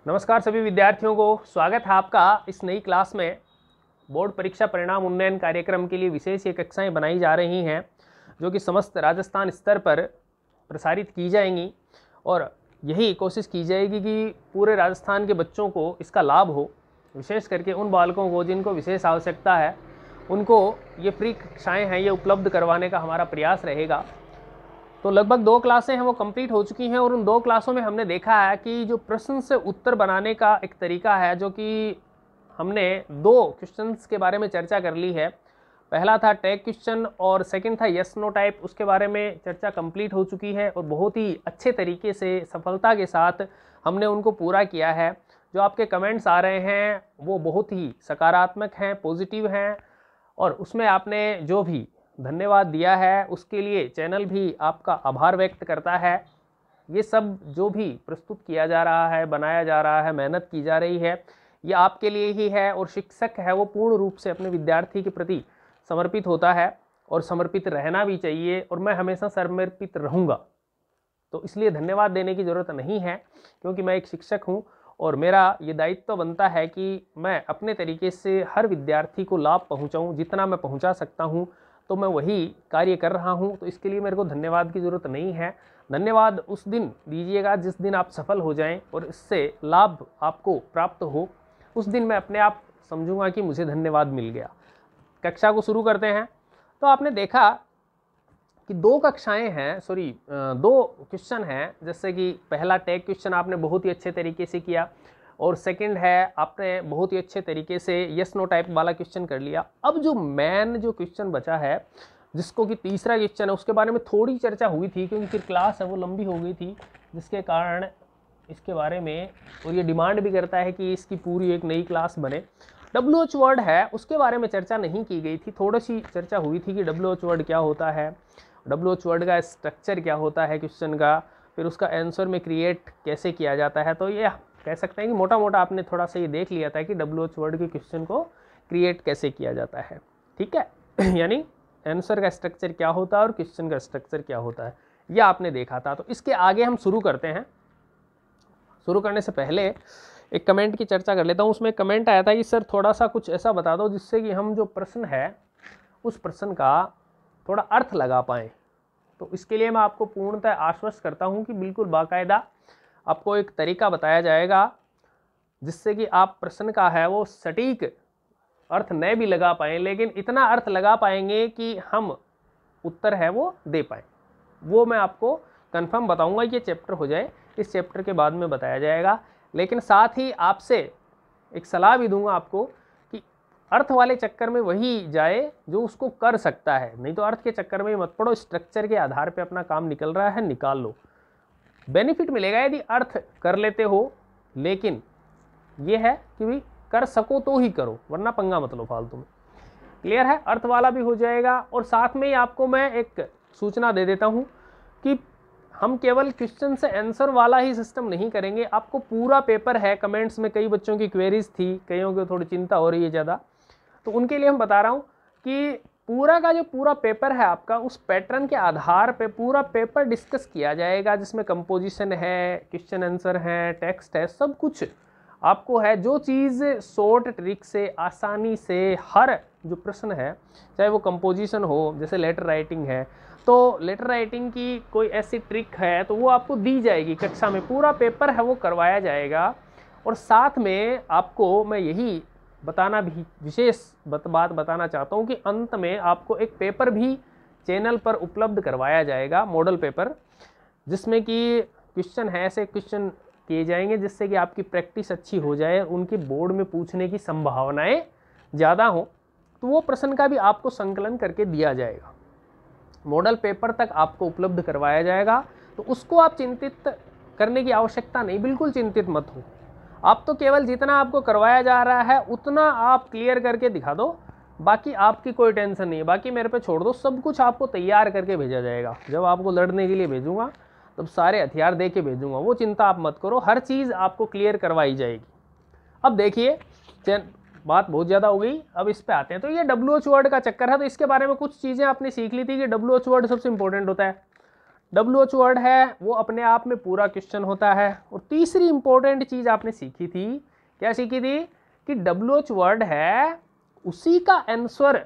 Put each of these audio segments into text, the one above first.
नमस्कार सभी विद्यार्थियों को, स्वागत है आपका इस नई क्लास में। बोर्ड परीक्षा परिणाम उन्नयन कार्यक्रम के लिए विशेष ये कक्षाएं बनाई जा रही हैं जो कि समस्त राजस्थान स्तर पर प्रसारित की जाएंगी और यही कोशिश की जाएगी कि पूरे राजस्थान के बच्चों को इसका लाभ हो। विशेष करके उन बालकों को जिनको विशेष आवश्यकता है उनको ये फ्री कक्षाएँ हैं ये उपलब्ध करवाने का हमारा प्रयास रहेगा। तो लगभग 2 क्लासें हैं वो कंप्लीट हो चुकी हैं और उन 2 क्लासों में हमने देखा है कि जो प्रश्न से उत्तर बनाने का एक तरीका है, जो कि हमने 2 क्वेश्चंस के बारे में चर्चा कर ली है। पहला था टैग क्वेश्चन और सेकंड था यस नो टाइप। उसके बारे में चर्चा कंप्लीट हो चुकी है और बहुत ही अच्छे तरीके से सफलता के साथ हमने उनको पूरा किया है। जो आपके कमेंट्स आ रहे हैं वो बहुत ही सकारात्मक हैं, पॉजिटिव हैं और उसमें आपने जो भी धन्यवाद दिया है उसके लिए चैनल भी आपका आभार व्यक्त करता है। ये सब जो भी प्रस्तुत किया जा रहा है, बनाया जा रहा है, मेहनत की जा रही है, ये आपके लिए ही है और शिक्षक है वो पूर्ण रूप से अपने विद्यार्थी के प्रति समर्पित होता है और समर्पित रहना भी चाहिए और मैं हमेशा समर्पित रहूँगा। तो इसलिए धन्यवाद देने की ज़रूरत नहीं है क्योंकि मैं एक शिक्षक हूँ और मेरा ये दायित्व बनता है कि मैं अपने तरीके से हर विद्यार्थी को लाभ पहुँचाऊँ। जितना मैं पहुँचा सकता हूँ तो मैं वही कार्य कर रहा हूं। तो इसके लिए मेरे को धन्यवाद की ज़रूरत नहीं है। धन्यवाद उस दिन दीजिएगा जिस दिन आप सफल हो जाएं और इससे लाभ आपको प्राप्त हो। उस दिन मैं अपने आप समझूंगा कि मुझे धन्यवाद मिल गया। कक्षा को शुरू करते हैं। तो आपने देखा कि 2 कक्षाएं हैं, 2 क्वेश्चन हैं। जैसे कि पहला टैग क्वेश्चन आपने बहुत ही अच्छे तरीके से किया और सेकंड है आपने बहुत ही अच्छे तरीके से यस नो टाइप वाला क्वेश्चन कर लिया। अब जो मेन जो क्वेश्चन बचा है जिसको कि तीसरा क्वेश्चन है उसके बारे में थोड़ी चर्चा हुई थी क्योंकि फिर क्लास है वो लंबी हो गई थी, जिसके कारण इसके बारे में और ये डिमांड भी करता है कि इसकी पूरी एक नई क्लास बने। WH वर्ड है उसके बारे में चर्चा नहीं की गई थी, थोड़ी सी चर्चा हुई थी कि WH वर्ड क्या होता है, WH वर्ड का स्ट्रक्चर क्या होता है क्वेश्चन का, फिर उसका आंसर में क्रिएट कैसे किया जाता है। तो ये कह सकते हैं कि मोटा मोटा आपने थोड़ा सा ये देख लिया था कि WH वर्ड के क्वेश्चन को क्रिएट कैसे किया जाता है। ठीक है यानी आंसर का स्ट्रक्चर क्या होता है और क्वेश्चन का स्ट्रक्चर क्या होता है, ये आपने देखा था। तो इसके आगे हम शुरू करते हैं। शुरू करने से पहले एक कमेंट की चर्चा कर लेता हूँ। उसमें कमेंट आया था कि सर थोड़ा सा कुछ ऐसा बता दो जिससे कि हम जो प्रश्न है उस प्रश्न का थोड़ा अर्थ लगा पाएँ। तो इसके लिए मैं आपको पूर्णतः आश्वस्त करता हूँ कि बिल्कुल बाकायदा आपको एक तरीका बताया जाएगा जिससे कि आप प्रश्न का है वो सटीक अर्थ न भी लगा पाएँ लेकिन इतना अर्थ लगा पाएंगे कि हम उत्तर है वो दे पाएँ। वो मैं आपको कंफर्म बताऊंगा। ये चैप्टर हो जाए, इस चैप्टर के बाद में बताया जाएगा। लेकिन साथ ही आपसे एक सलाह भी दूंगा आपको कि अर्थ वाले चक्कर में वही जाए जो उसको कर सकता है, नहीं तो अर्थ के चक्कर में मत पड़ो। स्ट्रक्चर के आधार पर अपना काम निकल रहा है, निकाल लो, बेनिफिट मिलेगा यदि अर्थ कर लेते हो। लेकिन ये है कि भाई कर सको तो ही करो वरना पंगा मत लो फालतू में। क्लियर है? अर्थ वाला भी हो जाएगा और साथ में ही आपको मैं एक सूचना दे देता हूँ कि हम केवल क्वेश्चन से आंसर वाला ही सिस्टम नहीं करेंगे, आपको पूरा पेपर है। कमेंट्स में कई बच्चों की क्वेरीज थी, कईयों को थोड़ी चिंता हो रही है ज़्यादा, तो उनके लिए हम बता रहा हूँ कि पूरा का जो पूरा पेपर है आपका उस पैटर्न के आधार पे पूरा पेपर डिस्कस किया जाएगा जिसमें कंपोजिशन है, क्वेश्चन आंसर है, टेक्स्ट है, सब कुछ आपको है। जो चीज़ शॉर्ट ट्रिक से आसानी से हर जो प्रश्न है, चाहे वो कंपोजिशन हो, जैसे लेटर राइटिंग है तो लेटर राइटिंग की कोई ऐसी ट्रिक है तो वो आपको दी जाएगी कक्षा में। पूरा पेपर है वो करवाया जाएगा और साथ में आपको मैं यही बताना भी विशेष बात बताना चाहता हूँ कि अंत में आपको एक पेपर भी चैनल पर उपलब्ध करवाया जाएगा, मॉडल पेपर, जिसमें कि क्वेश्चन है ऐसे क्वेश्चन किए जाएंगे जिससे कि आपकी प्रैक्टिस अच्छी हो जाए, उनके बोर्ड में पूछने की संभावनाएं ज़्यादा हो। तो वो प्रश्न का भी आपको संकलन करके दिया जाएगा, मॉडल पेपर तक आपको उपलब्ध करवाया जाएगा। तो उसको आप चिंतित करने की आवश्यकता नहीं, बिल्कुल चिंतित मत हो। आप तो केवल जितना आपको करवाया जा रहा है उतना आप क्लियर करके दिखा दो, बाकी आपकी कोई टेंशन नहीं है, बाकी मेरे पे छोड़ दो। सब कुछ आपको तैयार करके भेजा जाएगा। जब आपको लड़ने के लिए भेजूंगा तब सारे हथियार दे के भेजूंगा, वो चिंता आप मत करो, हर चीज़ आपको क्लियर करवाई जाएगी। अब देखिए बात बहुत ज़्यादा हो गई, अब इस पे आते हैं। तो ये WH वर्ड का चक्कर है, तो इसके बारे में कुछ चीज़ें आपने सीख ली थी कि WH वर्ड सबसे इंपॉर्टेंट होता है। WH वर्ड है वो अपने आप में पूरा क्वेश्चन होता है। और तीसरी इंपॉर्टेंट चीज आपने सीखी थी, क्या सीखी थी कि WH वर्ड है उसी का आंसर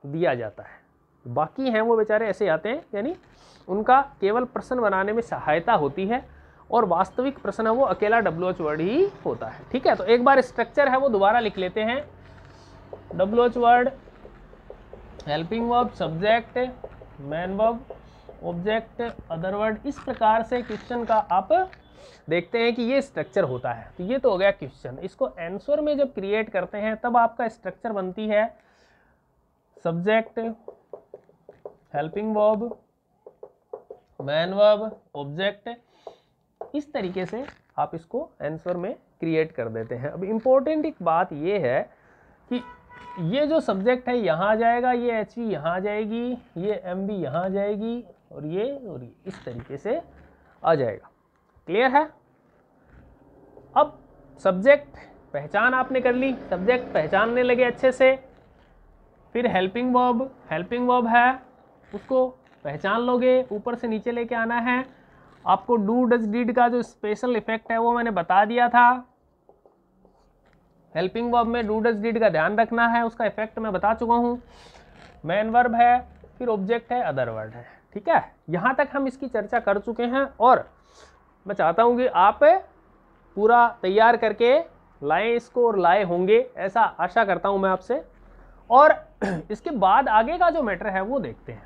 दिया जाता है, बाकी हैं वो बेचारे ऐसे आते हैं, यानी उनका केवल प्रश्न बनाने में सहायता होती है और वास्तविक प्रश्न है वो अकेला WH वर्ड ही होता है। ठीक है, तो एक बार स्ट्रक्चर है वो दोबारा लिख लेते हैं। WH word, helping verb, subject, main verb, object, other word, इस प्रकार से क्वेश्चन का आप देखते हैं कि ये स्ट्रक्चर होता है। तो ये तो हो गया क्वेश्चन। इसको आंसर में जब क्रिएट करते हैं तब आपका स्ट्रक्चर बनती है subject, helping verb, main verb, object. इस तरीके से आप इसको आंसर में क्रिएट कर देते हैं। अब इम्पोर्टेंट एक बात ये है कि ये जो सब्जेक्ट है यहाँ आ जाएगा, ये HV यहाँ आ जाएगी, ये MB यहाँ आ जाएगी और ये इस तरीके से आ जाएगा। क्लियर है? अब सब्जेक्ट पहचान आपने कर ली, सब्जेक्ट पहचानने लगे अच्छे से। फिर हेल्पिंग वर्ब है उसको पहचान लोगे, ऊपर से नीचे लेके आना है। आपको डू डज डिड का जो स्पेशल इफेक्ट है वो मैंने बता दिया था। हेल्पिंग वर्ब में डू डज डिड का ध्यान रखना है, उसका इफेक्ट मैं बता चुका हूँ। मेन वर्ब है, फिर ऑब्जेक्ट है, अदर वर्ड है। ठीक है, यहाँ तक हम इसकी चर्चा कर चुके हैं और मैं चाहता हूँ कि आप पूरा तैयार करके लाएं इसको और लाए होंगे, ऐसा आशा करता हूँ मैं आपसे। और इसके बाद आगे का जो मैटर है वो देखते हैं।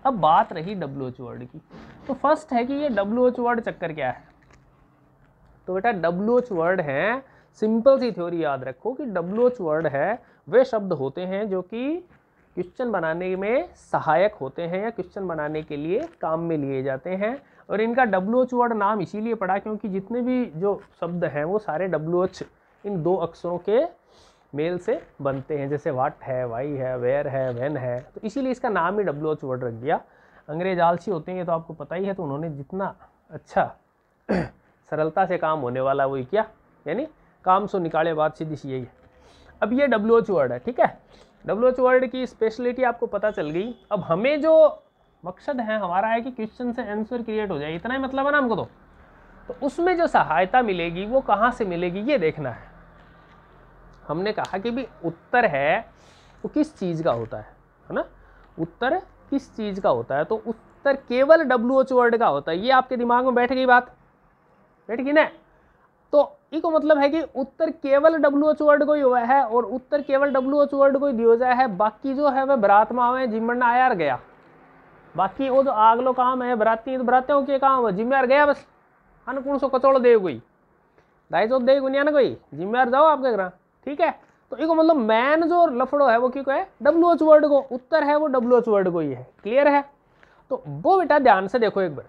अब बात रही WH वर्ड की, तो फर्स्ट है कि ये WH वर्ड चक्कर क्या है। तो बेटा WH वर्ड है, सिंपल सी थ्योरी याद रखो कि WH वर्ड है वे शब्द होते हैं जो कि क्वेश्चन बनाने में सहायक होते हैं या क्वेश्चन बनाने के लिए काम में लिए जाते हैं। और इनका WH वर्ड नाम इसीलिए पड़ा क्योंकि जितने भी जो शब्द हैं वो सारे WH इन दो अक्षरों के मेल से बनते हैं, जैसे व्हाट है, वाई है, वेयर है, व्हेन है, तो इसीलिए इसका नाम ही WH वर्ड रख दिया। अंग्रेज आलसी होते हैं ये तो आपको पता ही है, तो उन्होंने जितना अच्छा सरलता से काम होने वाला वही किया, यानी काम सो निकाले बात सीधी सी यही है। अब ये WH वर्ड है। ठीक है, WH वर्ड की स्पेशलिटी आपको पता चल गई। अब हमें जो मकसद है हमारा है कि क्वेश्चन से आंसर क्रिएट हो जाए, इतना ही मतलब है ना हमको। तो उसमें जो सहायता मिलेगी वो कहाँ से मिलेगी ये देखना है। हमने कहा कि भी उत्तर है वो किस चीज़ का होता है ना, उत्तर किस चीज़ का होता है, तो उत्तर केवल WH वर्ड का होता है। ये आपके दिमाग में बैठ गई बात, बैठ गई ना। तो इसको मतलब है कि उत्तर केवल WH वर्ड को ही हुआ है और उत्तर केवल WH वर्ड को ही दिया जाए है। बाकी जो है वह बरात में आवे, जिम्मन आया गया, बाकी वो जो आगलो काम है बराती, तो बरातियों के काम जिम्मेदार गया बस। हाँ, कौन सो कचौड़ दे कोई 250 दे गुनिया ना कोई, जिम्मेदार जाओ आपके घर। ठीक है, तो इसको मतलब मैन जो लफड़ो है वो क्यों है WH वर्ड को, उत्तर है वो WH वर्ड को ही है। क्लियर है? तो वो बेटा ध्यान से देखो एक बार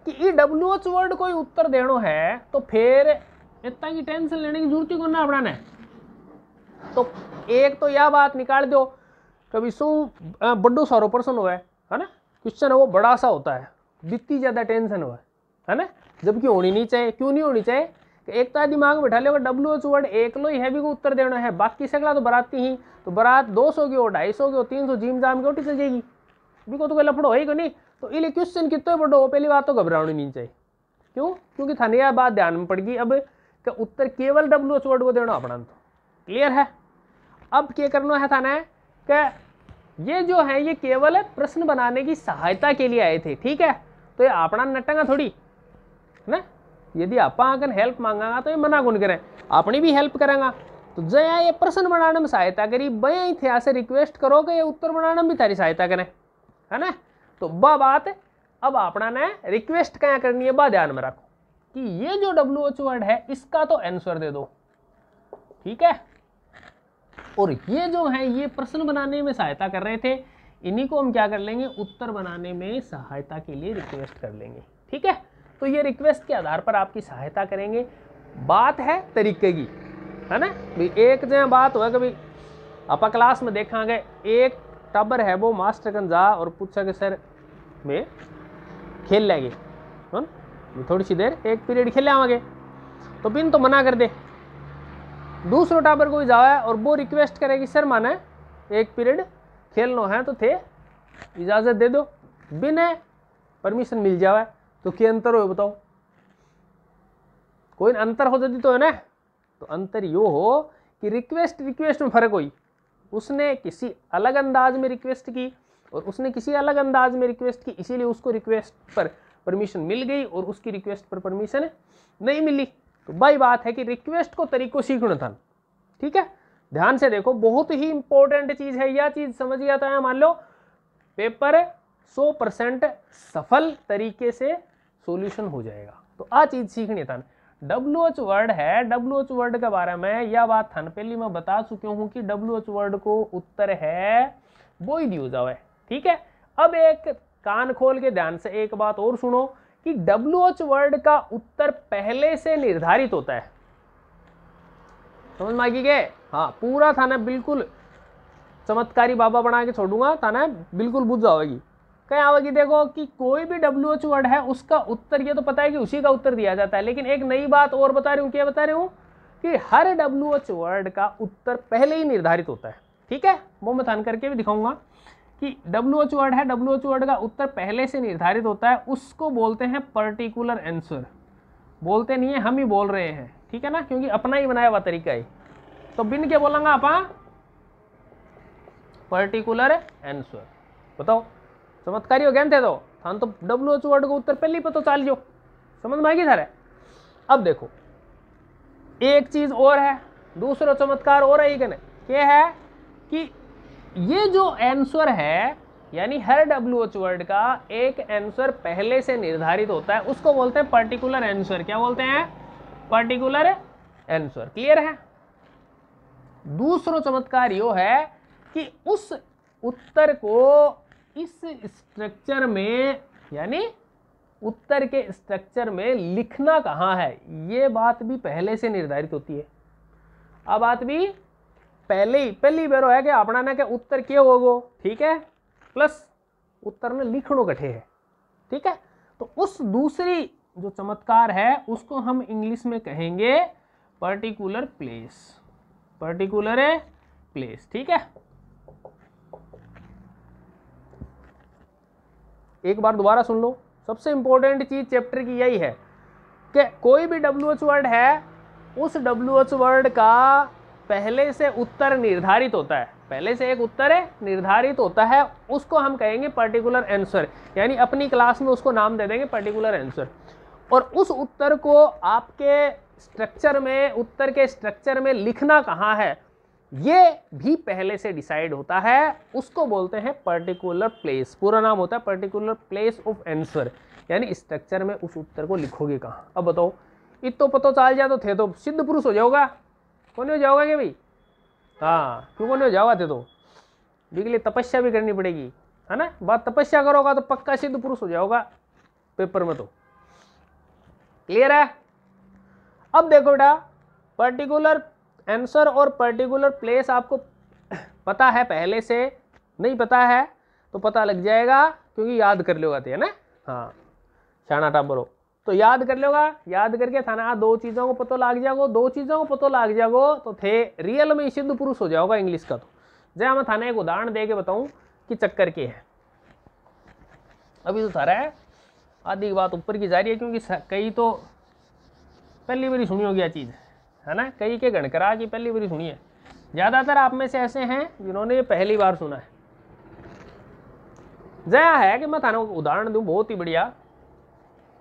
कि ये WH वर्ड को ही उत्तर देनो है, तो फिर इतना की टेंशन लेने की जरूरत ही को ना अपना। तो एक तो यह बात निकाल दो कभी सो बड़ो सारो पर्सन हुआ है ना, क्वेश्चन है वो बड़ा सा होता है, जितनी ज्यादा टेंशन हुआ है ना, जबकि होनी नहीं चाहिए। क्यों नहीं होनी चाहिए? एक तो दिमाग में बैठा लो WH वर्ड एक लो ही है भी को उत्तर देना है, बाकी सगला तो बराती ही, तो बरात 200 की हो, 250 की हो, 300 जिम जाम की उठी चल जाएगी, भी को तो कोई लफड़ो है नहीं। तो ये क्वेश्चन कितना बड़ो हो, पहली बात तो घबरानी नहीं चाहिए। क्यों? क्योंकि थाने यह बात ध्यान में पड़ गई अब कि उत्तर केवल WH वर्ड को देना अपना। तो क्लियर है? अब क्या करना है थाने कि ये जो है ये केवल प्रश्न बनाने की सहायता के लिए आए थे। ठीक है, तो ये अपना नटंगा थोड़ी ना, यदि आप अगर हेल्प मांगा तो ये मना कौन करें, अपनी भी हेल्प करेंगा। तो जया ये प्रश्न बनाने में सहायता करी, बया ही थे से रिक्वेस्ट करो कि ये उत्तर बनाने में भी तारी सहायता करें, है ना। तो वह बात अब अपना ने रिक्वेस्ट क्या करनी है, बा ध्यान में रखो कि ये जो WH वर्ड है इसका तो आंसर दे दो। ठीक है, और ये जो है ये प्रश्न बनाने में सहायता कर रहे थे, इन्हीं को हम क्या कर लेंगे, उत्तर बनाने में सहायता के लिए रिक्वेस्ट कर लेंगे। ठीक है, तो ये रिक्वेस्ट के आधार पर आपकी सहायता करेंगे। बात है तरीके की, है ना भाई। एक जो बात हुआ कभी आप क्लास में देखांगे, एक टाबर है वो मास्टर कन जा और पूछा कि सर में खेल लेंगे थोड़ी सी देर, एक पीरियड खेल आवांगे, तो बिन तो मना कर दे। दूसरो टाबर कोई जाए और वो रिक्वेस्ट करेगी सर माने एक पीरियड खेलना है तो थे इजाज़त दे दो, बिन परमिशन मिल जावे तो क्या अंतर हो बताओ? कोई अंतर हो जाती तो है ना। तो अंतर यो हो कि रिक्वेस्ट में फर्क हुई, उसने किसी अलग अंदाज में रिक्वेस्ट की और उसने किसी अलग अंदाज में रिक्वेस्ट की, इसीलिए उसको रिक्वेस्ट पर परमिशन मिल गई और उसकी रिक्वेस्ट पर परमिशन नहीं मिली। तो भाई बात है कि रिक्वेस्ट को तरीकों सीखना था। ठीक है, ध्यान से देखो, बहुत ही इंपॉर्टेंट चीज है। यह चीज समझ गया था, मान लो पेपर 100% सफल तरीके से सॉल्यूशन हो जाएगा। तो आ चीज सीखनी था। WH वर्ड है, WH वर्ड के बारे में यह बात था पहले मैं बता चुका हूं कि WH वर्ड को उत्तर है वॉइड यूज है। ठीक है, अब एक कान खोल के ध्यान से एक बात और सुनो कि WH वर्ड का उत्तर पहले से निर्धारित होता है। समझ में आ गई? हाँ, पूरा था ना, बिल्कुल चमत्कारी बाबा बना के छोड़ूंगा था ना, बिल्कुल बुझ जाएगी। कहीं आवेगी देखो कि कोई भी WH वर्ड है उसका उत्तर, ये तो पता है कि उसी का उत्तर दिया जाता है, लेकिन एक नई बात और बता रही हूँ। क्या बता रही हूँ? कि हर WH वर्ड का उत्तर पहले ही निर्धारित होता है। ठीक है, वो मैं थान करके भी दिखाऊंगा कि WH वर्ड है, WH वर्ड का उत्तर पहले से निर्धारित होता है, उसको बोलते हैं पर्टिकुलर आंसर। बोलते नहीं है, हम ही बोल रहे हैं। ठीक है ना, क्योंकि अपना ही बनाया हुआ तरीका है। तो बिन के बोलेंगे आपा पर्टिकुलर आंसर। बताओ चमत्कारी हो गए थे तो थान तो WH वर्ड का उत्तर पहले ही पता चल जो। समझ में आएगी सारे? अब देखो एक चीज और है, दूसरा चमत्कार और है। क्या है कि ये जो आंसर है, यानी हर WH वर्ड का एक आंसर पहले से निर्धारित होता है, उसको बोलते हैं पर्टिकुलर आंसर। क्या बोलते हैं? Particular answer. क्लियर है? दूसरा चमत्कार यो है कि उस उत्तर को इस स्ट्रक्चर में, यानी उत्तर के स्ट्रक्चर में लिखना कहाँ है, ये बात भी पहले से निर्धारित होती है। अब बात भी पहली बार है कि अपना ने के उत्तर क्या होगो। ठीक है, प्लस उत्तर में लिखनो कठे है। ठीक है, तो उस दूसरी जो चमत्कार है उसको हम इंग्लिश में कहेंगे पर्टिकुलर प्लेस। Particular place. ठीक है, एक बार दोबारा सुन लो। सबसे इंपॉर्टेंट चीज चैप्टर की यही है कि कोई भी WH वर्ड है, उस WH वर्ड का पहले से उत्तर निर्धारित होता है। पहले से एक उत्तर निर्धारित होता है, उसको हम कहेंगे पर्टिकुलर आंसर, यानी अपनी क्लास में उसको नाम दे देंगे पर्टिकुलर आंसर। और उस उत्तर को आपके स्ट्रक्चर में, उत्तर के स्ट्रक्चर में लिखना कहाँ है, ये भी पहले से डिसाइड होता है, उसको बोलते हैं पर्टिकुलर प्लेस। पूरा नाम होता है पर्टिकुलर प्लेस ऑफ आंसर, यानी स्ट्रक्चर में उस उत्तर को लिखोगे कहाँ। अब बताओ, इतो पतो चल जाए तो थे तो सिद्ध पुरुष हो जाओगा। कौन हो जाओगा क्या भाई? हाँ, क्यों कौन हो जाओगा? थे तो बिगले तपस्या भी करनी पड़ेगी, है ना। बात तपस्या करोगा तो पक्का सिद्ध पुरुष हो जाओगा पेपर में। तो क्लियर है? अब देखो बेटा, पर्टिकुलर आंसर और पर्टिकुलर प्लेस आपको पता है पहले से, नहीं पता है तो पता लग जाएगा क्योंकि याद कर लोगा, है ना। हाँ, शाना टाबरो तो याद कर लोगा। याद करके थाना दो चीज़ों को पता लग जाएगो, दो चीज़ों को पता लग जाएगो तो थे रियल में सिद्ध पुरुष हो जाओगा इंग्लिश का। तो जय मैं थाने एक उदाहरण दे के बताऊं कि चक्कर के है। अभी तो सारा है, आधी बात ऊपर की जा रही है, क्योंकि कई तो पहली बारी सुनी होगी चीज़, है ना। कई के गणकरा की पहली बारी सुनी है। ज़्यादातर आप में से ऐसे हैं जिन्होंने ये पहली बार सुना है। जया है कि मैं थाना उदाहरण दूं बहुत ही बढ़िया।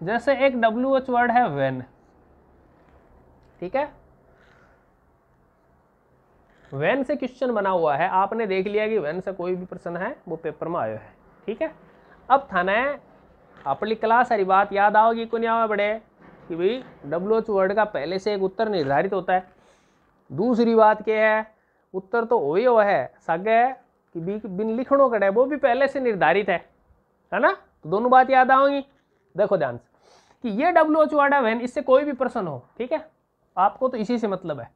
जैसे एक WH वर्ड है व्हेन। ठीक है, व्हेन से क्वेश्चन बना हुआ है, आपने देख लिया कि व्हेन से कोई भी प्रश्न है वो पेपर में आयो है। ठीक है, अब थाना अपनी क्लास सारी बात याद आओगी को नहीं आवा बड़े कि भाई WH वर्ड का पहले से एक उत्तर निर्धारित होता है। दूसरी बात क्या है, उत्तर तो हो ही हुआ है सगे कि बिन लिखणों कटे, वो भी पहले से निर्धारित है ना। तो दोनों बात याद आओगी। देखो ध्यान से कि ये WH वर्ड है व्हेन, इससे कोई भी प्रश्न हो, ठीक है, आपको तो इसी से मतलब है।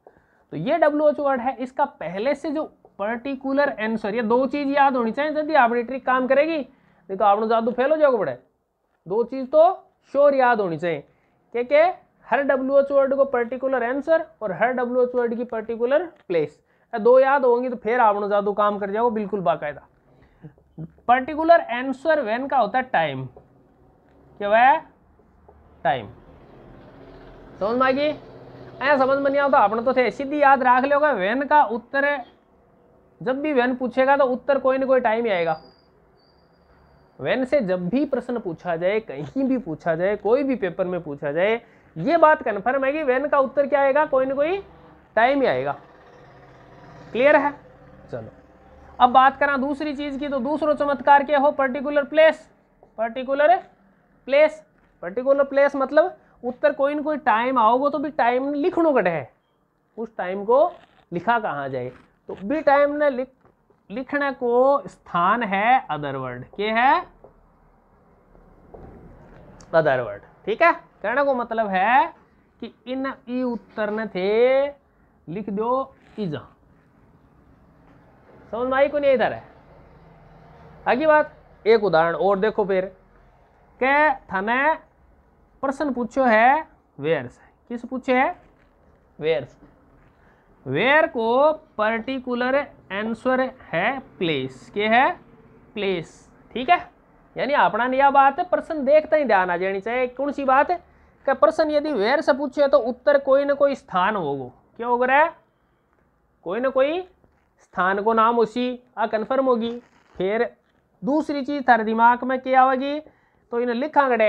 तो ये WH वर्ड है, इसका पहले से जो पर्टिकुलर आंसर, ये दो चीज याद होनी चाहिए यदि आपकी ट्रिक काम करेगी, नहीं तो आपने जादू फेल हो जाओगे बड़े। दो चीज तो श्योर याद होनी चाहिए कि हर WH वर्ड को पर्टिकुलर आंसर और हर WH वर्ड की पर्टिकुलर प्लेस, दो याद होंगी तो फिर आपने जादू काम कर जाओ बिल्कुल बाकायदा। पर्टिकुलर आंसर व्हेन का होता है टाइम, क्या वह टाइम। समझ में आ गई? ऐसा समझ में नहीं आता आपने तो थे सीधी याद रख लोगे वेन का उत्तर, जब भी वेन पूछेगा तो उत्तर कोई ना कोई टाइम ही आएगा। वेन से जब भी प्रश्न पूछा जाए, कहीं भी पूछा जाए, कोई भी पेपर में पूछा जाए, ये बात कन्फर्म है कि वेन का उत्तर क्या आएगा, कोई ना कोई टाइम ही आएगा। क्लियर है? चलो अब बात करें दूसरी चीज की, तो दूसरो चमत्कार क्या हो, particular place. Particular place, particular place मतलब उत्तर कोई ना कोई टाइम आओगे तो भी टाइम लिखनो कटे है, उस टाइम को लिखा कहाँ जाए, तो भी टाइम ने लिखने को स्थान है अदर वर्ड। के है? Other word. ठीक है, कहने को मतलब है कि इन ई उत्तर ने थे लिख दो इजा। समझ में आई को नहीं? इधर है आगे बात। एक उदाहरण और देखो फिर, के थाने प्रश्न पूछो है वेयर से। किस पूछे है? वेयर से। वेयर को पर्टिकुलर आंसर है प्लेस। के है? प्लेस। ठीक है, यानी अपना यह बात है प्रश्न देखते ही ध्यान आ जानी चाहिए। कौन सी बात है कि प्रश्न यदि वेयर से पूछे तो उत्तर कोई ना कोई स्थान होगा। क्या होगा रे? कोई ना कोई स्थान को नाम उसी आ कन्फर्म होगी। फिर दूसरी चीज थारे दिमाग में क्या आवेगी, तो इन्हें लिखा कड़े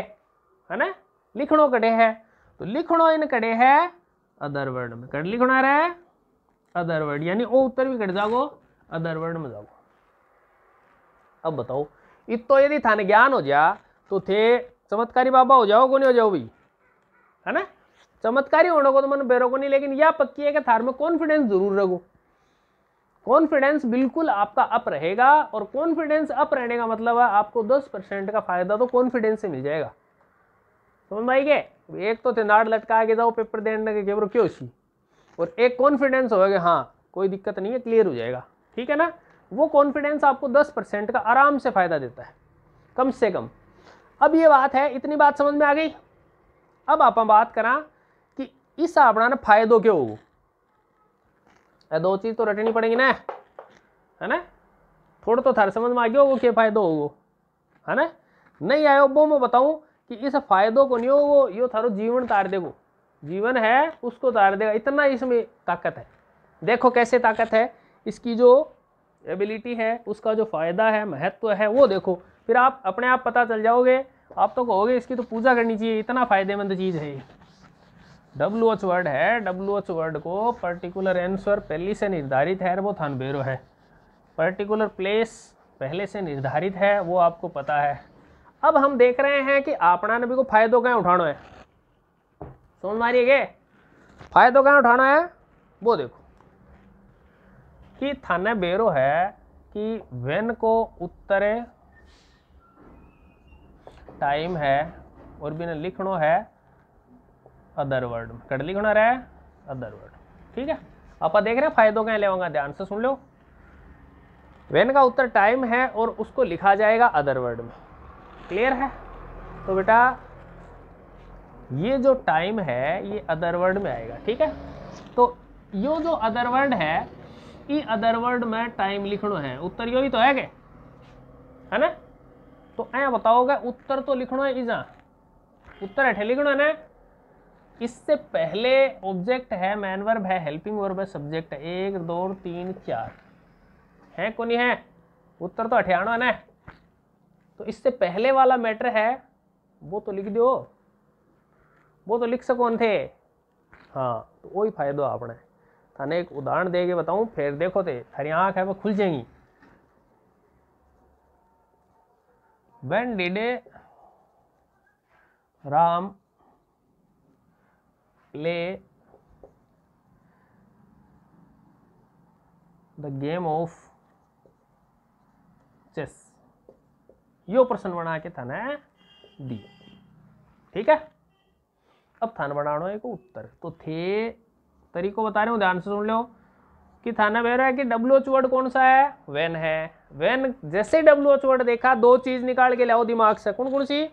है ना, लिखनो कड़े है, तो लिखनो इन कड़े है अदर वर्ड में। कड़ लिखना रहे अदर वर्ड, यानी वो उत्तर भी कट जाओ अदर वर्ड में जाओ। अब बताओ, इतो यदि थाने ज्ञान हो जा तो थे चमत्कारी बाबा हो जाओ को नहीं हो जाओ भाई, है ना? चमत्कारी होने को तो मन बेरो को नहीं, लेकिन यह पक्की है कि थार में कॉन्फिडेंस जरूर रखो। कॉन्फिडेंस बिल्कुल आपका अप रहेगा, और कॉन्फिडेंस अप रहने का मतलब है आपको 10% का फायदा तो कॉन्फिडेंस से मिल जाएगा। समझ में आई गए? एक तो नाड़ लटका के जाओ पेपर देने के केवल क्यों सी, और एक कॉन्फिडेंस होगा हाँ कोई दिक्कत नहीं है, क्लियर हो जाएगा। ठीक है ना? वो कॉन्फिडेंस आपको 10% का आराम से फायदा देता है, कम से कम। अब ये बात है, इतनी बात समझ में आ गई। अब आप बात करा कि इस अपना फायदों क्यों हो, दो चीज तो रटनी पड़ेगी ना, है ना? थोड़ा तो थार समझ में आ गया वो क्या फायदो होगो, है ना? नहीं आयो वो मैं बताऊं कि इस फायदों को नहीं हो, वो यो थारो जीवन तार देगो, जीवन है उसको तार देगा, इतना इसमें ताकत है। देखो कैसे ताकत है, इसकी जो एबिलिटी है, उसका जो फायदा है, महत्व है, वो देखो, फिर आप अपने आप पता चल जाओगे। आप तो कहोगे इसकी तो पूजा करनी चाहिए, इतना फायदेमंद चीज है ये। WH वर्ड है, WH वर्ड को पर्टिकुलर आंसर पहले से निर्धारित है, वो थान बेरो है। पर्टिकुलर प्लेस पहले से निर्धारित है, वो आपको पता है। अब हम देख रहे हैं कि आपना नबी को फायदों कहाँ उठाना है। समझ मारिए गे, फायदों कहाँ उठाना है वो देखो कि थाने बेरो है कि वेन को उत्तरे टाइम है और बिना लिखनो है अदर वर्ड में। कट लिखना रहे अदर वर्ड। ठीक है, आप देख रहे हैं फायदों क्या लेवांगा, ध्यान से सुन लो। वेन का उत्तर टाइम है और उसको लिखा जाएगा अदर वर्ड में। क्लियर है? तो बेटा ये जो टाइम है ये अदर वर्ड में आएगा। ठीक है, तो यो जो अदर वर्ड है, ये अदर वर्ड में टाइम लिखनो है, उत्तर यो ही तो है के, है ना? तो ऐ बताओगे उत्तर तो लिखना है इजा, उत्तर हेठे लिखना है ना। इससे पहले ऑब्जेक्ट है, मैन वर्ब है, हेल्पिंग वर्ब है, सब्जेक्ट है, 1 2 3 4 है को नहीं है, उत्तर तो अठियाणो है ना। तो इससे पहले वाला मैटर है वो तो लिख दो, वो तो लिख सको थे। हाँ, तो वही फायदो आपने। थाने एक उदाहरण दे के बताऊं, फिर देखो थे थारी आंख है वो खुल जाएंगी। When did Ram play the game of chess? यो प्रश्न बना के थाने दी। ठीक है, अब थाने बनाना एक उत्तर तो थे तरीको बता रहे हूं, ध्यान से सुन लो कि थाना बह रहा है कि WH वर्ड कौन सा है, वेन है। वेन जैसे WH वर्ड देखा, दो चीज निकाल के लाओ दिमाग से, कौन कौन सी?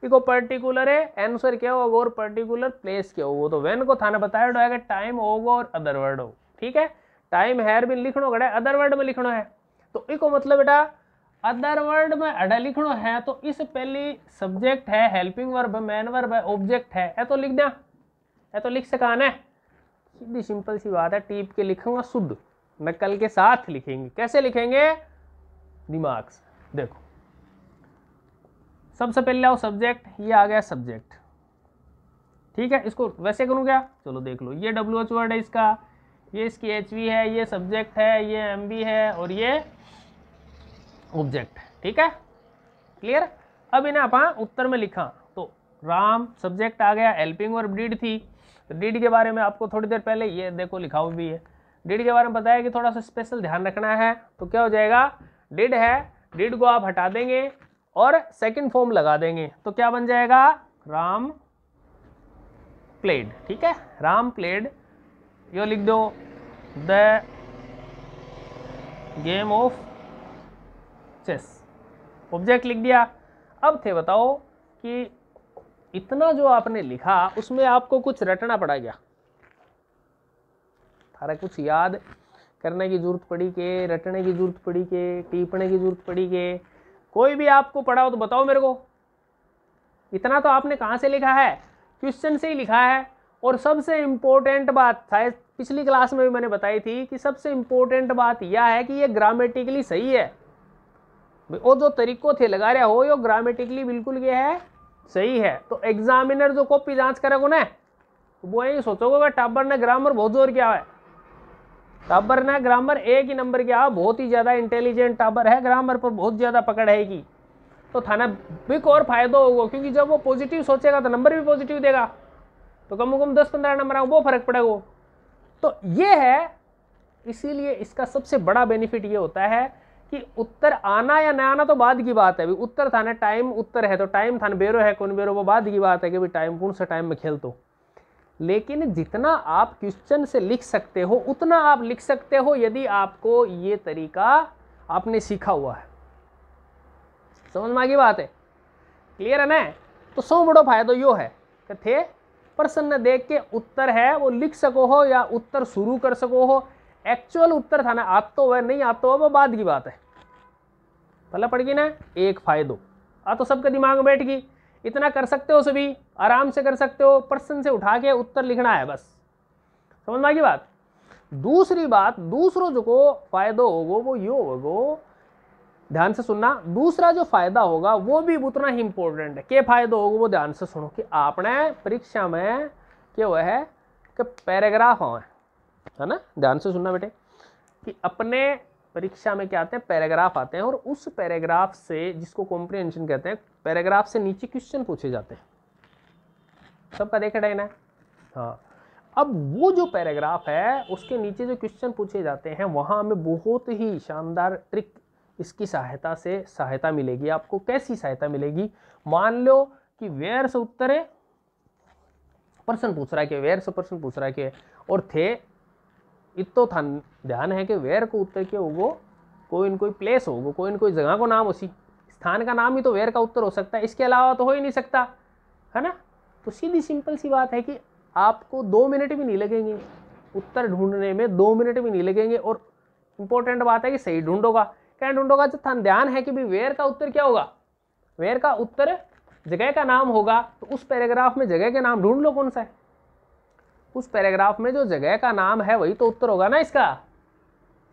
देखो पर्टिकुलर है आंसर क्या होगा और पर्टिकुलर प्लेस क्या होगा। तो वेन को थाना बताया जाएगा टाइम होगा और अदर वर्ड हो। ठीक है, टाइम है भी लिखना है, अदर वर्ड में लिखना है। तो इको मतलब बेटा अदर वर्ड में अड़ा लिखनो है तो इस पहली सब्जेक्ट है, हेल्पिंग वर्ब, मेन वर्ब है, ऑब्जेक्ट है, ए तो लिख दिया, ए तो लिख सका ना। सीधी सिंपल सी बात है, टीप के लिखूंगा शुद्ध, नकल के साथ लिखेंगे। कैसे लिखेंगे? दिमाग से। देखो सबसे पहले आओ सब्जेक्ट, ये आ गया सब्जेक्ट, ठीक है। इसको वैसे करूँ क्या? चलो देख लो, ये WH वर्ड है इसका, ये इसकी HV है, ये सब्जेक्ट है, ये MV है और ये ऑब्जेक्ट है, ठीक है, क्लियर। अब इन्हें अपन उत्तर में लिखा तो राम सब्जेक्ट आ गया, हेल्पिंग वर्ब डिड थी। तो डिड के बारे में आपको थोड़ी देर पहले ये देखो लिखा हुआ भी है, डिड के बारे में बताया कि थोड़ा सा स्पेशल ध्यान रखना है। तो क्या हो जाएगा? डिड है, डिड को आप हटा देंगे और सेकंड फॉर्म लगा देंगे तो क्या बन जाएगा? राम प्लेड, ठीक है, राम प्लेड। यो लिख दो the game of chess, object लिख दिया। अब थे बताओ कि इतना जो आपने लिखा उसमें आपको कुछ रटना पड़ा क्या? थारा कुछ याद करने की जरूरत पड़ी के, रटने की जरूरत पड़ी के, टीपने की जरूरत पड़ी के? कोई भी आपको पड़ा हो तो बताओ मेरे को। इतना तो आपने कहाँ से लिखा है? क्वेश्चन से ही लिखा है। और सबसे इम्पोर्टेंट बात शायद पिछली क्लास में भी मैंने बताई थी कि सबसे इम्पोर्टेंट बात यह है कि ये ग्रामेटिकली सही है। वो जो तरीकों थे लगा रहा हो, यो ग्रामेटिकली बिल्कुल ये है, सही है। तो एग्जामिनर जो कॉपी जांच करेगा ना, वो यही सोचोगे टाबर ने ग्रामर बहुत जोर किया है, टाबर ने ग्रामर एक ही नंबर किया, बहुत ही ज्यादा इंटेलिजेंट टाबर है, ग्रामर पर बहुत ज्यादा पकड़ है की। तो थाना बिक और फायदा होगा, क्योंकि जब वो पॉजिटिव सोचेगा तो नंबर भी पॉजिटिव देगा, तो कम से कम 10-15 नंबर वो फर्क पड़ेगा। तो ये है, इसीलिए इसका सबसे बड़ा बेनिफिट ये होता है कि उत्तर आना या ना आना तो बाद की बात है। उत्तर थाने टाइम उत्तर है तो टाइम थाने बेरो है कौन बेरो वो बाद की बात है कि भाई टाइम कौन सा टाइम में खेल तो। लेकिन जितना आप क्वेश्चन से लिख सकते हो उतना आप लिख सकते हो यदि आपको ये तरीका आपने सीखा हुआ है। समझ में आ गई बात है? क्लियर है ना? तो सौ बड़ो फायदा यो है कि थे प्रश्न देख के उत्तर है वो लिख सको हो या उत्तर शुरू कर सको हो। एक्चुअल उत्तर था ना आता हो नहीं आता हो वो बाद की बात है। पहला पड़ गई ना एक फायदो, आ तो सबके दिमाग में बैठ गई। इतना कर सकते हो सभी, आराम से कर सकते हो, प्रश्न से उठा के उत्तर लिखना है बस। समझ में आ गई बात? दूसरी बात, दूसरों जो को फायदो होगो वो यो होगो, ध्यान से सुनना। दूसरा जो फायदा होगा वो भी उतना ही इंपॉर्टेंट है। क्या फायदा होगा वो ध्यान से सुनो कि आपने परीक्षा में क्या हुआ है कि पैराग्राफ है ना, ध्यान से सुनना बेटे, कि अपने परीक्षा में क्या आते हैं? पैराग्राफ आते हैं। और उस पैराग्राफ से, जिसको कॉम्प्रिहेंशन कहते हैं, पैराग्राफ से नीचे क्वेश्चन पूछे जाते हैं। सबका देखा है? हाँ। अब वो जो पैराग्राफ है उसके नीचे जो क्वेश्चन पूछे जाते हैं वहां हमें बहुत ही शानदार ट्रिक इसकी सहायता मिलेगी आपको। कैसी सहायता मिलेगी? मान लो कि वेयर से उत्तर है, प्रश्न पूछ रहा है कि वेयर से प्रश्न पूछ रहा है कि, और थे इतो था ध्यान है कि वेयर को उत्तर के होगो कोई न कोई प्लेस होगो, कोई न कोई जगह को नाम, उसी स्थान का नाम ही तो वेयर का उत्तर हो सकता है, इसके अलावा तो हो ही नहीं सकता, है ना। तो सीधी सिंपल सी बात है कि आपको 2 मिनट भी नहीं लगेंगे उत्तर ढूंढने में, 2 मिनट भी नहीं लगेंगे। और इंपॉर्टेंट बात है कि सही ढूंढोगा। क्या ढूंढोगा? जब था ध्यान है कि भाई वेयर का उत्तर क्या होगा, वेयर का उत्तर जगह का नाम होगा। तो उस पैराग्राफ में जगह के नाम ढूंढ लो कौन सा है, उस पैराग्राफ में जो जगह का नाम है वही तो उत्तर होगा ना इसका।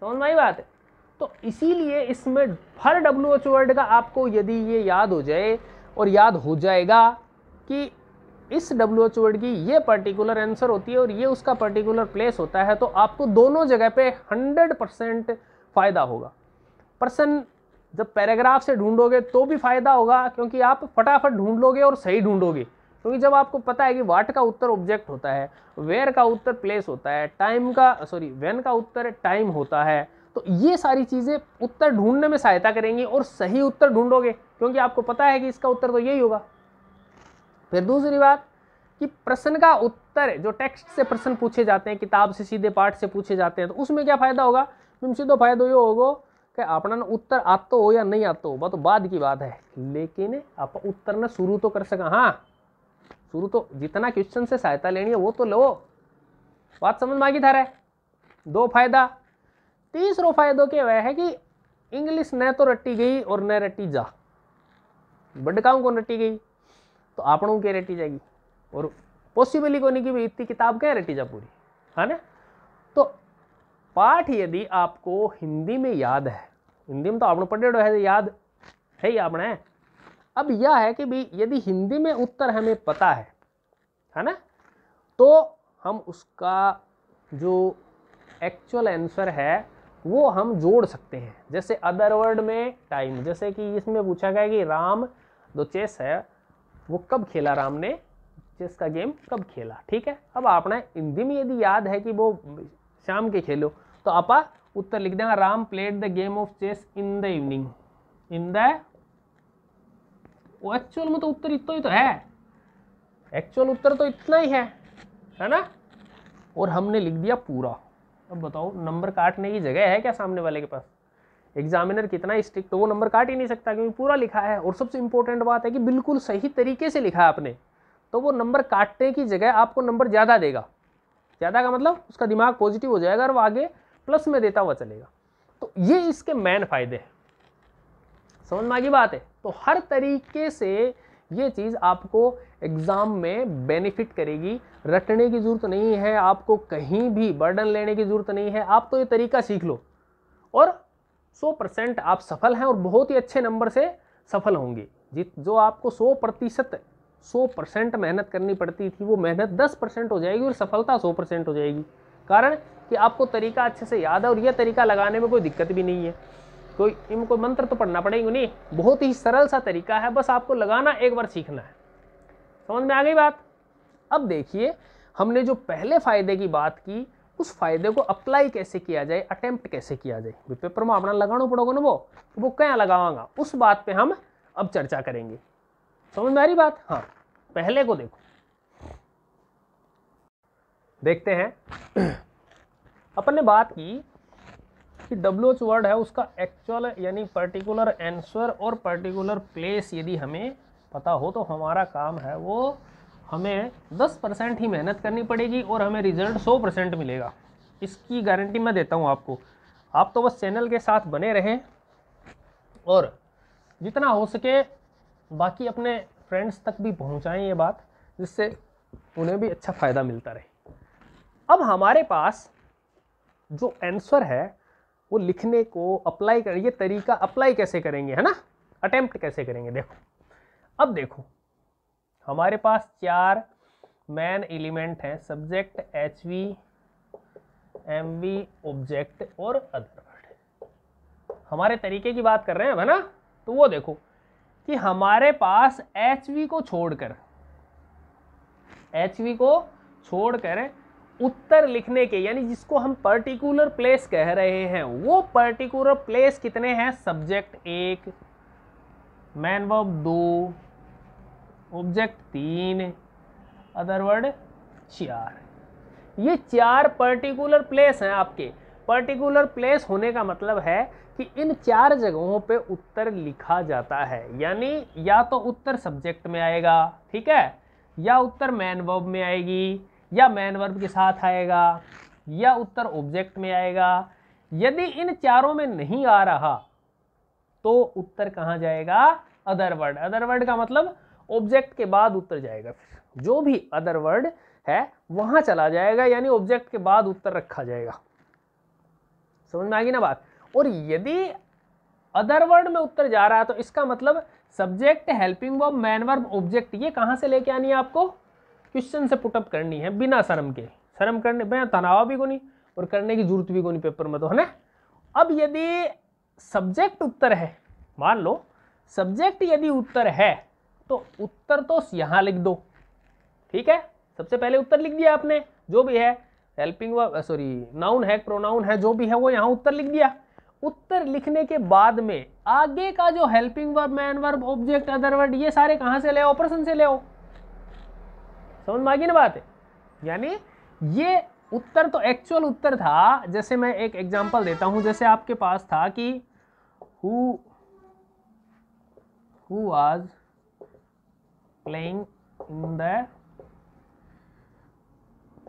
समझ में आई बात है? तो इसीलिए इसमें हर WH वर्ड का आपको यदि ये याद हो जाए, और याद हो जाएगा कि इस WH वर्ड की ये पर्टिकुलर आंसर होती है और ये उसका पर्टिकुलर प्लेस होता है, तो आपको दोनों जगह पे 100% फायदा होगा। प्रश्न जब पैराग्राफ से ढूंढोगे तो भी फायदा होगा, क्योंकि आप फटाफट ढूंढ लोगे और सही ढूंढोगे। क्योंकि जब आपको पता है कि व्हाट का उत्तर ऑब्जेक्ट होता है, वेयर का उत्तर प्लेस होता है, व्हेन का उत्तर टाइम होता है, तो ये सारी चीजें उत्तर ढूंढने में सहायता करेंगी और सही उत्तर ढूंढोगे, क्योंकि आपको पता है कि इसका उत्तर तो यही होगा। फिर दूसरी बात कि प्रश्न का उत्तर जो टेक्स्ट से प्रश्न पूछे जाते हैं, किताब से सीधे पाठ से पूछे जाते हैं, तो उसमें क्या फायदा होगा? सीधो फायदा ये होगा कि अपना उत्तर आता हो या नहीं आता हो वह तो बाद की बात है, लेकिन आप उत्तर ने शुरू तो कर सका। हाँ, शुरू तो जितना क्वेश्चन से सहायता लेनी है वो तो लो। बात समझ में आ गई था रे? 2 फायदा। तीसरो फायदो क्या वह है कि इंग्लिश न तो रटी गई और न रटी जा, बड़काऊ को रटी गई तो आपनों के रटी जाएगी, और पॉसिबल ही को नहीं कि भाई इतनी किताब क्या रटी जा पूरी, है ना। तो पाठ यदि आपको हिंदी में याद है, हिंदी में तो आपने पढ़े है, याद है ही आपने। अब यह है कि भाई यदि हिंदी में उत्तर हमें पता है ना, तो हम उसका जो एक्चुअल आंसर है वो हम जोड़ सकते हैं। जैसे अदर वर्ड में टाइम, जैसे कि इसमें पूछा गया कि राम जो चेस है वो कब खेला, राम ने चेस का गेम कब खेला, ठीक है। अब आपने हिंदी में यदि याद है कि वो शाम के खेलो, तो आपा उत्तर लिख देगा Ram played the game of chess in the evening, in the, वो एक्चुअल में तो उत्तर इतना ही तो है, एक्चुअल उत्तर तो इतना ही है ना। और हमने लिख दिया पूरा। अब बताओ नंबर काटने की जगह है क्या सामने वाले के पास? एग्जामिनर कितना स्ट्रिक्ट, तो वो नंबर काट ही नहीं सकता क्योंकि पूरा लिखा है। और सबसे इंपॉर्टेंट बात है कि बिल्कुल सही तरीके से लिखा है आपने, तो वो नंबर काटने की जगह आपको नंबर ज़्यादा देगा। ज़्यादा का मतलब उसका दिमाग पॉजिटिव हो जाएगा और वो आगे प्लस में देता हुआ चलेगा। तो ये इसके मेन फायदे हैं, समझ में आ गई बात है। तो हर तरीके से ये चीज़ आपको एग्जाम में बेनिफिट करेगी। रटने की जरूरत नहीं है आपको, कहीं भी बर्डन लेने की जरूरत नहीं है। आप तो ये तरीका सीख लो और 100% आप सफल हैं और बहुत ही अच्छे नंबर से सफल होंगे। जो आपको 100% मेहनत करनी पड़ती थी, वो मेहनत 10% हो जाएगी और सफलता 100% हो जाएगी। कारण कि आपको तरीका अच्छे से याद है और यह तरीका लगाने में कोई दिक्कत भी नहीं है। कोई मंत्र तो पढ़ना पड़ेगा नहीं, बहुत ही सरल सा तरीका है, बस आपको लगाना एक बार सीखना है। समझ में आ गई बात? अब देखिए हमने जो पहले फायदे की बात की, उस फायदे को अप्लाई कैसे किया जाए, अटेम्प्ट कैसे किया जाए। पेपर में अपना लगाना पड़ोगे ना, वो क्या लगावांगा, उस बात पे हम अब चर्चा करेंगे। समझ में आ रही बात? हाँ, पहले को देखते हैं। अपन ने बात की कि WH वर्ड है उसका एक्चुअल यानी पर्टिकुलर आंसर और पर्टिकुलर प्लेस यदि हमें पता हो तो हमारा काम है वो, हमें 10% ही मेहनत करनी पड़ेगी और हमें रिजल्ट 100% मिलेगा। इसकी गारंटी मैं देता हूँ आपको। आप तो बस चैनल के साथ बने रहें और जितना हो सके बाकी अपने फ्रेंड्स तक भी पहुँचाएं ये बात, जिससे उन्हें भी अच्छा फ़ायदा मिलता रहे। अब हमारे पास जो आंसर है वो लिखने को अप्लाई कर, ये तरीका अप्लाई कैसे करेंगे, है ना, अटेम्प्ट कैसे करेंगे। देखो अब देखो हमारे पास 4 मेन एलिमेंट हैं, सब्जेक्ट, HV, MV, ऑब्जेक्ट और अदर वर्ड। हमारे तरीके की बात कर रहे हैं, है ना। तो वो देखो कि हमारे पास HV को छोड़कर उत्तर लिखने के, यानी जिसको हम पर्टिकुलर प्लेस कह रहे हैं, वो पर्टिकुलर प्लेस कितने हैं? Subject 1, man verb 2, object 3, other word 4। ये 4 पर्टिकुलर प्लेस हैं आपके। पर्टिकुलर प्लेस होने का मतलब है कि इन 4 जगहों पे उत्तर लिखा जाता है। यानी या तो उत्तर सब्जेक्ट में आएगा, ठीक है, या उत्तर मैन वर्ब में आएगी, या मैन वर्ब के साथ आएगा, या उत्तर ऑब्जेक्ट में आएगा। यदि इन चारों में नहीं आ रहा तो उत्तर कहां जाएगा? Other word. अदर वर्ड का मतलब ऑब्जेक्ट के बाद उत्तर जाएगा, फिर जो भी अदर वर्ड है वहां चला जाएगा, यानी ऑब्जेक्ट के बाद उत्तर रखा जाएगा। समझ में आ गई ना बात? और यदि अदर वर्ड में उत्तर जा रहा है तो इसका मतलब subject, helping verb, man verb, object, ये कहां से लेके आनी है आपको? क्वेश्चन से पुटअप करनी है बिना शर्म के। शर्म करने बिना तनाव भी को नहीं और करने की जरूरत भी को नहीं पेपर में, तो है ना। अब यदि सब्जेक्ट उत्तर है, मान लो सब्जेक्ट यदि उत्तर है तो उत्तर तो यहां लिख दो, ठीक है। सबसे पहले उत्तर लिख दिया आपने, जो भी है, हेल्पिंग वर्ब, नाउन है, प्रोनाउन है, जो भी है वो यहां उत्तर लिख दिया। उत्तर लिखने के बाद में आगे का जो helping verb, man verb, object, other word, ये सारे कहां से ले आओ? ऑपरेशन से ले आओ। समझ में आ गई ना बात है? यानी ये उत्तर तो एक्चुअल उत्तर था। जैसे मैं एक एग्जांपल देता हूं, जैसे आपके पास था कि who was playing in the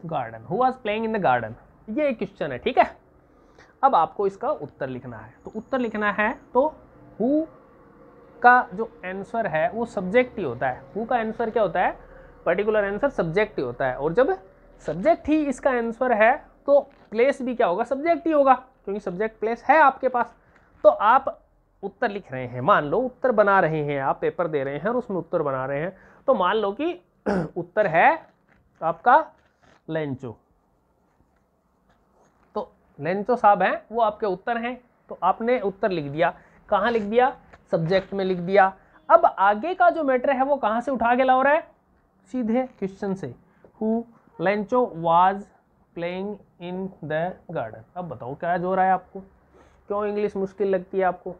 garden, who was playing in the garden, ये एक क्वेश्चन है, ठीक है। अब आपको इसका उत्तर लिखना है। तो उत्तर लिखना है तो हु का जो आंसर है वो सब्जेक्ट ही होता है। हु का आंसर क्या होता है? पर्टिकुलर आंसर सब्जेक्ट ही होता है, और जब सब्जेक्ट ही इसका आंसर है तो प्लेस भी क्या होगा? सब्जेक्ट ही होगा, क्योंकि सब्जेक्ट प्लेस है आपके पास। तो आप उत्तर लिख रहे हैं, मान लो उत्तर बना रहे हैं, आप पेपर दे रहे हैं और उसमें उत्तर बना रहे हैं, तो मान लो कि उत्तर है आपका लेंचो। तो लेंचो साहब हैं, वो आपके उत्तर हैं, तो आपने उत्तर लिख दिया। कहाँ लिख दिया? सब्जेक्ट में लिख दिया। अब आगे का जो मैटर है वो कहाँ से उठा के ला रहा है? सीधे क्वेश्चन से, who Lencho was playing in the garden. अब बताओ क्या जो रहा है आपको? क्यों इंग्लिश मुश्किल लगती है आपको?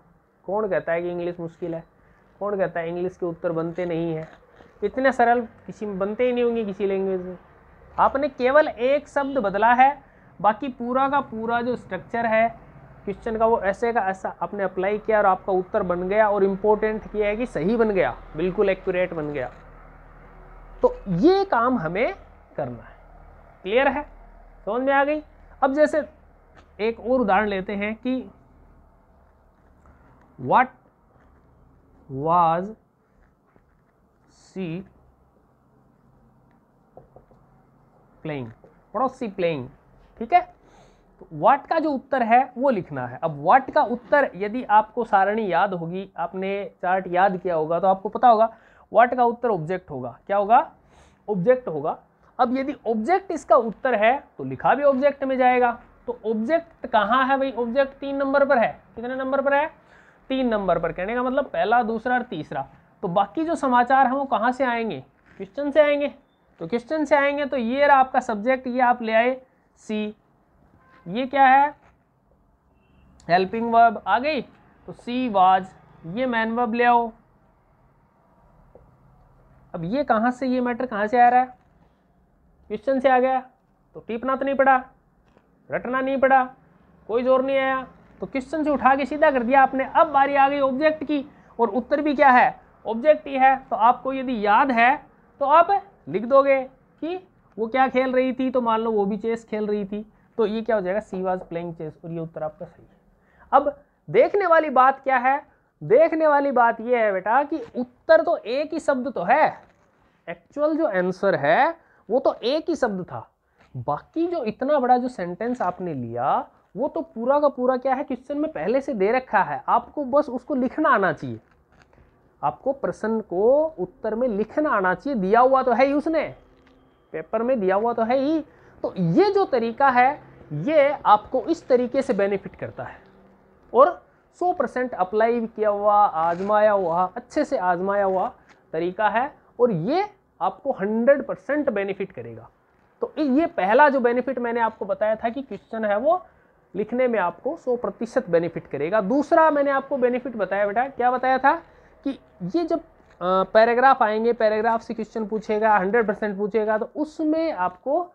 कौन कहता है कि इंग्लिश मुश्किल है? कौन कहता है इंग्लिश के उत्तर बनते नहीं हैं? इतने सरल किसी में बनते ही नहीं होंगे किसी लैंग्वेज में। आपने केवल एक शब्द बदला है, बाकी पूरा का पूरा जो स्ट्रक्चर है क्वेश्चन का वो ऐसे का ऐसा आपने अप्लाई किया और आपका उत्तर बन गया। और इम्पोर्टेंट किया है कि सही बन गया, बिल्कुल एक्यूरेट बन गया। तो ये काम हमें करना है। क्लियर है? समझ में आ गई? अब जैसे एक और उदाहरण लेते हैं कि what was she playing, what was she playing. ठीक है, तो व्हाट का जो उत्तर है वो लिखना है। अब व्हाट का उत्तर यदि आपको सारणी याद होगी, आपने चार्ट याद किया होगा, तो आपको पता होगा व्हाट का उत्तर ऑब्जेक्ट होगा। क्या होगा? ऑब्जेक्ट होगा। अब यदि ऑब्जेक्ट इसका उत्तर है तो लिखा भी ऑब्जेक्ट में जाएगा। तो ऑब्जेक्ट कहाँ है भाई? ऑब्जेक्ट 3 नंबर पर है। कितने नंबर पर है? 3 नंबर पर। कहने का मतलब पहला, दूसरा और तीसरा। तो बाकी जो समाचार हैं वो कहाँ से आएंगे? क्वेश्चन से आएंगे। तो क्वेश्चन से आएंगे तो ये रहा आपका सब्जेक्ट, ये आप ले आए सी। ये क्या है? हेल्पिंग वर्ब आ गई, तो सी वाज। ये मैन वर्ब ले आओ। अब ये कहाँ से, ये मैटर कहाँ से आ रहा है? क्वेश्चन से आ गया। तो टिपना तो नहीं पड़ा, रटना नहीं पड़ा, कोई जोर नहीं आया, तो क्वेश्चन से उठा के सीधा कर दिया आपने। अब बारी आ गई ऑब्जेक्ट की, और उत्तर भी क्या है? ऑब्जेक्ट ही है। तो आपको यदि याद है तो आप लिख दोगे कि वो क्या खेल रही थी, तो मान लो वो भी चेस खेल रही थी, तो ये क्या हो जाएगा? सी वाज प्लेइंग चेस, और ये उत्तर आपका सही है। अब देखने वाली बात क्या है? देखने वाली बात ये है बेटा कि उत्तर तो एक ही शब्द तो है, एक्चुअल जो आंसर है वो तो एक ही शब्द था। बाकी जो इतना बड़ा जो सेंटेंस आपने लिया वो तो पूरा का पूरा क्या है? क्वेश्चन में पहले से दे रखा है, आपको बस उसको लिखना आना चाहिए। आपको प्रश्न को उत्तर में लिखना आना चाहिए। दिया हुआ तो है ही, उसने पेपर में दिया हुआ तो है ही। तो ये जो तरीका है ये आपको इस तरीके से बेनिफिट करता है, और 100% अप्लाई किया हुआ, आजमाया हुआ, अच्छे से आजमाया हुआ तरीका है, और ये आपको 100% बेनिफिट करेगा। तो ये पहला जो बेनिफिट मैंने आपको बताया था कि क्वेश्चन है वो लिखने में आपको 100% बेनिफिट करेगा। दूसरा मैंने आपको बेनिफिट बताया बेटा, क्या बताया था कि ये जब पैराग्राफ आएंगे, पैराग्राफ से क्वेश्चन पूछेगा, 100% पूछेगा, तो उसमें आपको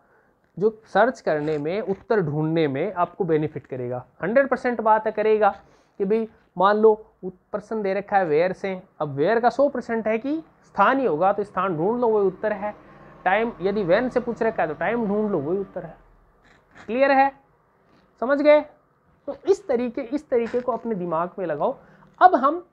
जो सर्च करने में, उत्तर ढूंढने में आपको बेनिफिट करेगा। 100% बात करेगा कि भाई मान लो प्रश्न दे रखा है वेयर से, अब वेयर का 100% है कि स्थान ही होगा, तो स्थान ढूंढ लो, वही उत्तर है। टाइम यदि व्हेन से पूछ रखा है तो टाइम ढूंढ लो, वही उत्तर है। क्लियर है? समझ गए? तो इस तरीके को अपने दिमाग में लगाओ। अब हम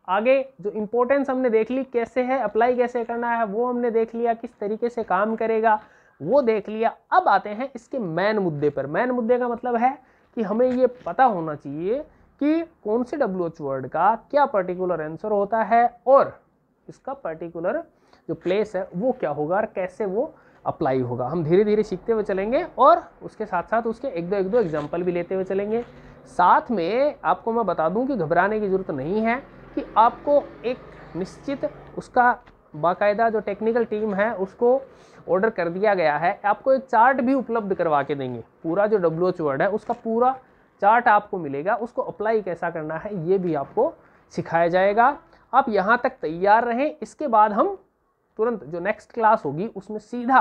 आगे जो इंपॉर्टेंस हमने देख ली, कैसे है अप्लाई कैसे करना है वो हमने देख लिया, किस तरीके से काम करेगा वो देख लिया। अब आते हैं इसके मेन मुद्दे पर। मेन मुद्दे का मतलब है कि हमें ये पता होना चाहिए कि कौन से WH वर्ड का क्या पर्टिकुलर आंसर होता है, और इसका पर्टिकुलर जो प्लेस है वो क्या होगा और कैसे वो अप्लाई होगा। हम धीरे धीरे सीखते हुए चलेंगे, और उसके साथ साथ उसके एक दो एग्जाम्पल भी लेते हुए चलेंगे। साथ में आपको मैं बता दूं कि घबराने की ज़रूरत नहीं है, कि आपको एक निश्चित उसका बाकायदा जो टेक्निकल टीम है उसको ऑर्डर कर दिया गया है। आपको एक चार्ट भी उपलब्ध करवा के देंगे, पूरा जो WH वर्ड है उसका पूरा चार्ट आपको मिलेगा, उसको अप्लाई कैसा करना है ये भी आपको सिखाया जाएगा। आप यहाँ तक तैयार रहें, इसके बाद हम तुरंत जो नेक्स्ट क्लास होगी उसमें सीधा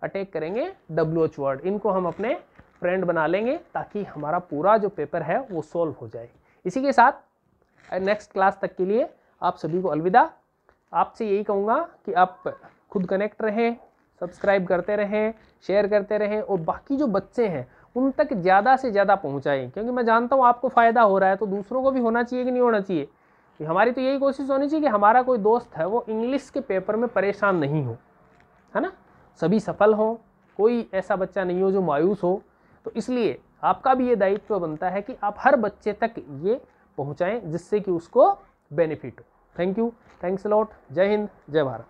अटैक करेंगे WH वर्ड। इनको हम अपने फ्रेंड बना लेंगे ताकि हमारा पूरा जो पेपर है वो सॉल्व हो जाए। इसी के साथ नेक्स्ट क्लास तक के लिए आप सभी को अलविदा। आपसे यही कहूँगा कि आप खुद कनेक्ट रहें, सब्सक्राइब करते रहें, शेयर करते रहें, और बाकी जो बच्चे हैं उन तक ज़्यादा से ज़्यादा पहुँचाएं, क्योंकि मैं जानता हूँ आपको फ़ायदा हो रहा है तो दूसरों को भी होना चाहिए कि नहीं होना चाहिए। हमारी तो यही कोशिश होनी चाहिए कि हमारा कोई दोस्त है वो इंग्लिश के पेपर में परेशान नहीं हो, है ना, सभी सफल हों, कोई ऐसा बच्चा नहीं हो जो मायूस हो। तो इसलिए आपका भी ये दायित्व बनता है कि आप हर बच्चे तक ये पहुँचाएँ जिससे कि उसको बेनिफिट हो। Thank you, thanks a lot. जय हिंद, जय भारत।